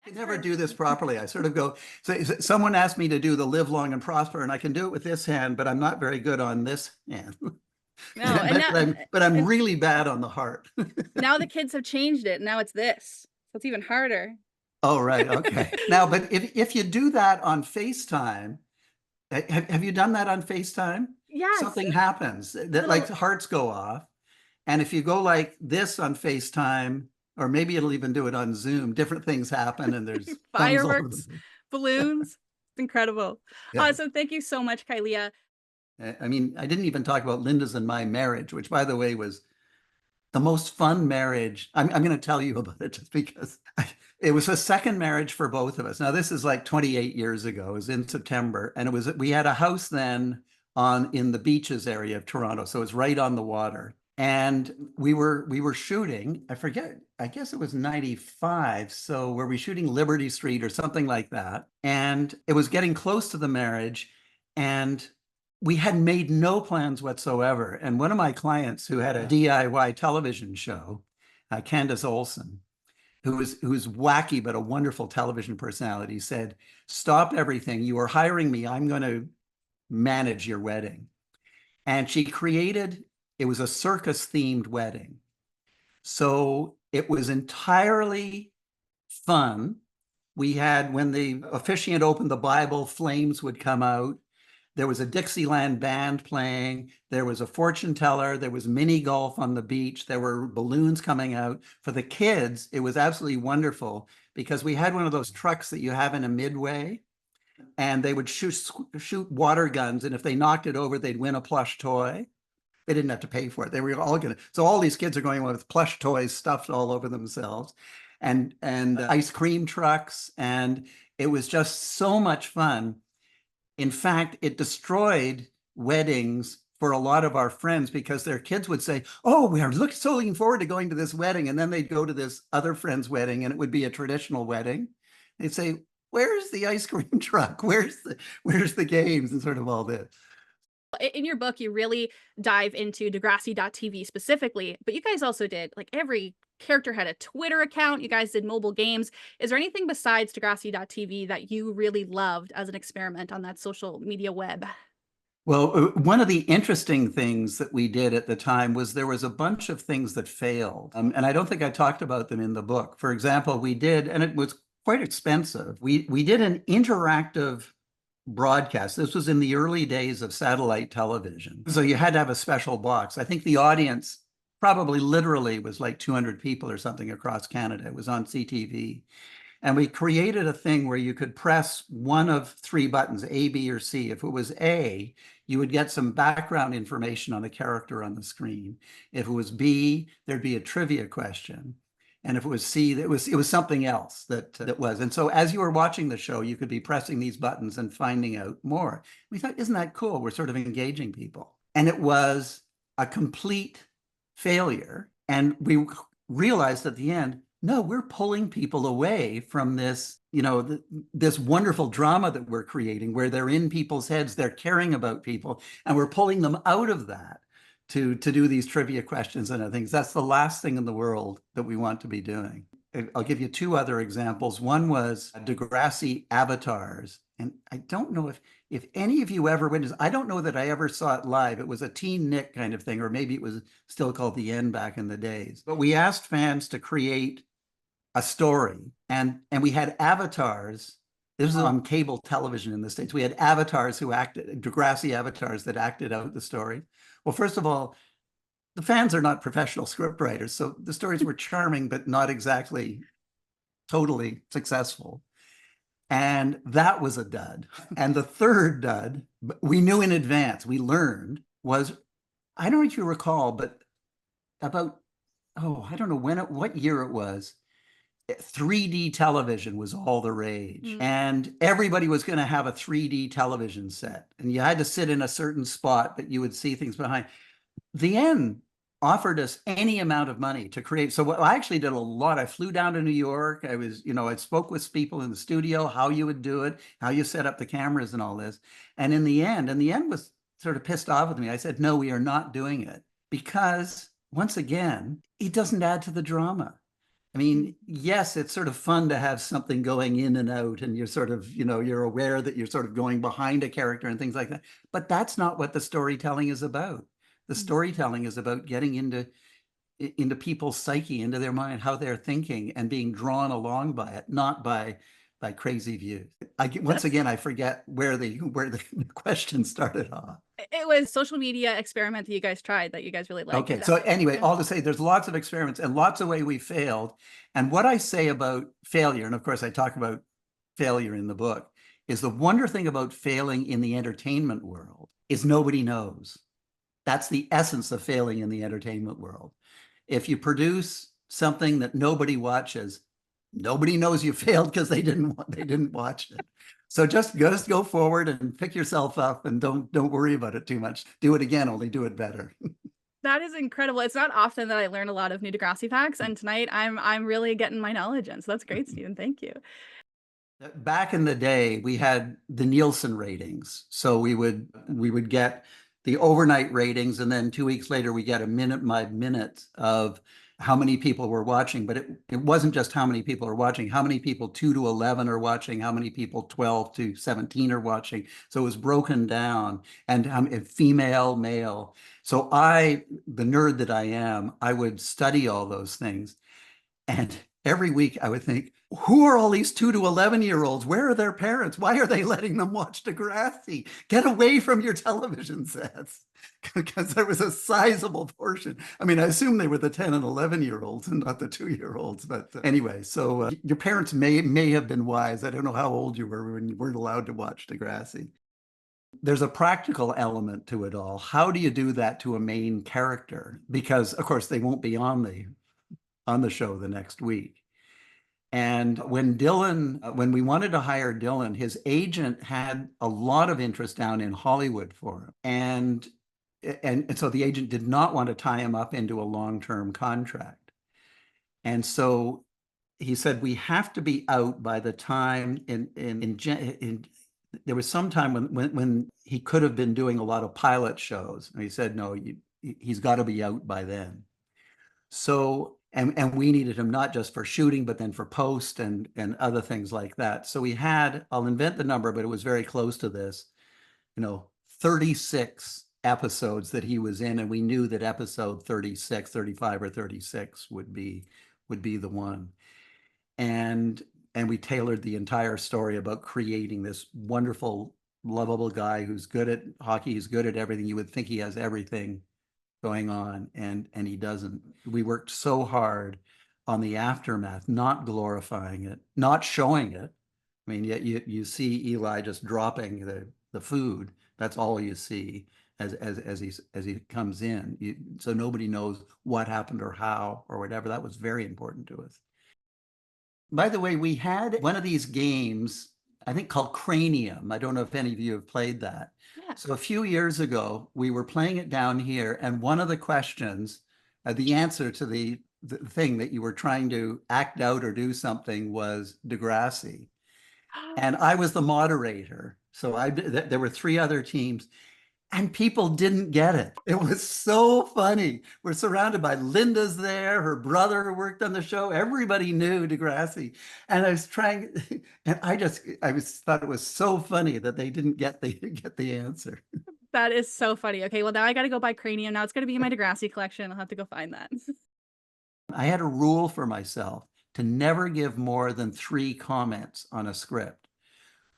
I never do this properly. I sort of go, so someone asked me to do the live long and prosper, and I can do it with this hand, but I'm not very good on this hand. No, and now, but I'm really bad on the heart. now the kids have changed it. Now it's this. So it's even harder. Oh, right. Okay. Now, but if you do that on FaceTime, have you done that on FaceTime? Yes. Something happens that Little like hearts go off. And if you go like this on FaceTime, or maybe it'll even do it on Zoom, different things happen and there's thumbs all over fireworks, them. balloons. It's incredible. Yeah. So thank you so much, Kylea. I mean, I didn't even talk about Linda's and my marriage, which, by the way, was the most fun marriage. I'm going to tell you about it just because it was a second marriage for both of us. Now, this is like 28 years ago. It was in September, and we had a house then in the beaches area of Toronto, so it's right on the water. And we were shooting, I forget, I guess it was 95. So were we shooting Liberty Street or something like that? And it was getting close to the marriage, and we had made no plans whatsoever. And one of my clients who had a DIY television show, Candace Olson, who's wacky but a wonderful television personality, said, "Stop everything. You are hiring me. I'm going to manage your wedding." And she created, it was a circus themed wedding. So it was entirely fun. We had, when the officiant opened the Bible, flames would come out. There was a Dixieland band playing. There was a fortune teller. There was mini golf on the beach. There were balloons coming out. For the kids, it was absolutely wonderful because we had one of those trucks that you have in a midway, and they would shoot water guns. And if they knocked it over, they'd win a plush toy. They didn't have to pay for it. They were all going to. So all these kids are going with plush toys stuffed all over themselves, and ice cream trucks. And it was just so much fun. In fact, it destroyed weddings for a lot of our friends because their kids would say, "Oh, we are so looking forward to going to this wedding." And then they'd go to this other friend's wedding and it would be a traditional wedding. They'd say, "Where's the ice cream truck? Where's the games?" and sort of all this. In your book, you really dive into Degrassi.tv specifically, but you guys also did, like, every character had a Twitter account. You guys did mobile games. Is there anything besides Degrassi.tv that you really loved as an experiment on that social media web? Well, one of the interesting things that we did at the time was there was a bunch of things that failed. And I don't think I talked about them in the book. For example, we did, and it was quite expensive, we did an interactive broadcast. This was in the early days of satellite television. So you had to have a special box. I think the audience probably literally was like 200 people or something across Canada. It was on CTV. And we created a thing where you could press one of three buttons, A, B, or C. If it was A, you would get some background information on the character on the screen. If it was B, there'd be a trivia question. And if it was C, it was something else that was. And so as you were watching the show, you could be pressing these buttons and finding out more. We thought, isn't that cool? We're sort of engaging people. And it was a complete failure. And we realized at the end, no, we're pulling people away from this, this wonderful drama that we're creating where they're in people's heads, they're caring about people, and we're pulling them out of that to do these trivia questions and other things. That's the last thing in the world that we want to be doing. I'll give you two other examples. One was Degrassi avatars. And I don't know if any of you ever witnessed, I don't know that I ever saw it live. It was a Teen Nick kind of thing, or maybe it was still called the N back in the days. But we asked fans to create a story, and we had avatars. This was on cable television in the States. We had avatars who acted, Degrassi avatars that acted out the story. Well, first of all, the fans are not professional scriptwriters, so the stories were charming, but not exactly totally successful. And that was a dud. And the third dud, we knew in advance, we learned, was, I don't know if you recall, but about, I don't know what year it was, 3D television was all the rage. And everybody was going to have a 3D television set. And you had to sit in a certain spot, but you would see things behind. The N offered us any amount of money to create. So I actually did a lot. I flew down to New York. I spoke with people in the studio, how you would do it, how you set up the cameras and all this. And in the end was sort of pissed off with me. I said, no, we are not doing it because once again, it doesn't add to the drama. I mean, yes, it's sort of fun to have something going in and out, and you're sort of, you're aware that you're sort of going behind a character and things like that. But that's not what the storytelling is about. The storytelling is about getting into people's psyche, into their mind, how they're thinking, and being drawn along by it, not by crazy views. Once again, I forget where the question started off. It was social media experiment that you guys tried that you guys really liked. Okay, so anyway, all to say, there's lots of experiments and lots of ways we failed. And what I say about failure, and of course I talk about failure in the book, is the wonder thing about failing in the entertainment world is nobody knows. That's the essence of failing in the entertainment world. If you produce something that nobody watches, nobody knows you failed because they didn't watch it. So just go forward and pick yourself up, and don't worry about it too much. Do it again, only do it better. That is incredible. It's not often that I learn a lot of new Degrassi facts, and tonight I'm really getting my knowledge in. So that's great, Stephen. Thank you. Back in the day, we had the Nielsen ratings. So we would get the overnight ratings, and then 2 weeks later we get a minute by minute of how many people were watching. But it wasn't just how many people are watching, how many people 2 to 11 are watching, how many people 12 to 17 are watching. So it was broken down, and female, male. So the nerd that I am, I would study all those things. And every week I would think, who are all these 2 to 11-year-olds? Where are their parents? Why are they letting them watch Degrassi? Get away from your television sets. Because there was a sizable portion. I mean, I assume they were the 10 and 11-year-olds and not the 2-year-olds. But anyway, so your parents may have been wise. I don't know how old you were when you weren't allowed to watch Degrassi. There's a practical element to it all. How do you do that to a main character? Because, of course, they won't be on the show the next week. And when we wanted to hire Dylan, his agent had a lot of interest down in Hollywood for him. And so the agent did not want to tie him up into a long-term contract. And so he said, we have to be out by the time there was some time when he could have been doing a lot of pilot shows. And he said, no, he's got to be out by then. So, and we needed him not just for shooting, but then for post and other things like that. So we had, I'll invent the number, but it was very close to this, 36 episodes that he was in. And we knew that episode 36, 35 or 36 would be the one. And we tailored the entire story about creating this wonderful, lovable guy who's good at hockey, he's good at everything. You would think he has everything going on, and he doesn't. We worked so hard on the aftermath, not glorifying it, not showing it. I mean, yet you see Eli just dropping the food. That's all you see as he comes in. So nobody knows what happened or how or whatever. That was very important to us. By the way, we had one of these games, I think called Cranium. I don't know if any of you have played that. Yeah. So a few years ago, we were playing it down here, and one of the questions, the answer to the thing that you were trying to act out or do something was Degrassi. And I was the moderator. So there were 3 other teams, and people didn't get it. It was so funny. We're surrounded by Linda's there, her brother worked on the show. Everybody knew Degrassi. And I was trying, and I thought it was so funny that they didn't get the answer. That is so funny. Okay, well now I got to go buy Cranium. Now it's going to be in my Degrassi collection. I'll have to go find that. I had a rule for myself to never give more than 3 comments on a script,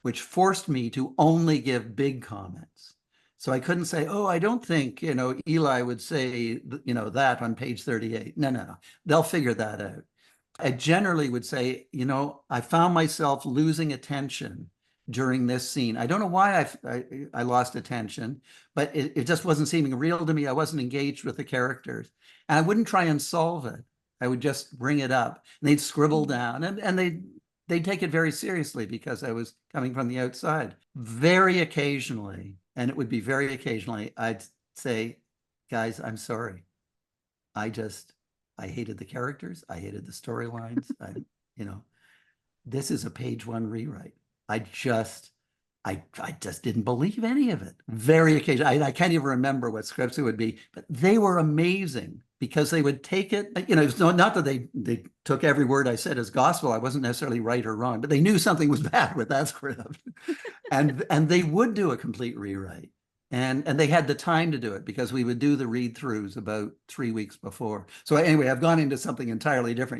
which forced me to only give big comments. So I couldn't say, oh, I don't think, Eli would say, that on page 38. No. They'll figure that out. I generally would say, I found myself losing attention during this scene. I don't know why I lost attention, but it just wasn't seeming real to me. I wasn't engaged with the characters. And I wouldn't try and solve it. I would just bring it up. And they'd scribble down, and they'd take it very seriously because I was coming from the outside. Very occasionally, and it would be very occasionally, I'd say, guys, I'm sorry. I hated the characters. I hated the storylines. This is a page 1 rewrite. I I just didn't believe any of it. Very occasionally, I can't even remember what scripts it would be, but they were amazing because they would take it, it's not that they took every word I said as gospel. I wasn't necessarily right or wrong, but they knew something was bad with that script. And they would do a complete rewrite. And they had the time to do it because we would do the read throughs about 3 weeks before. So anyway, I've gone into something entirely different.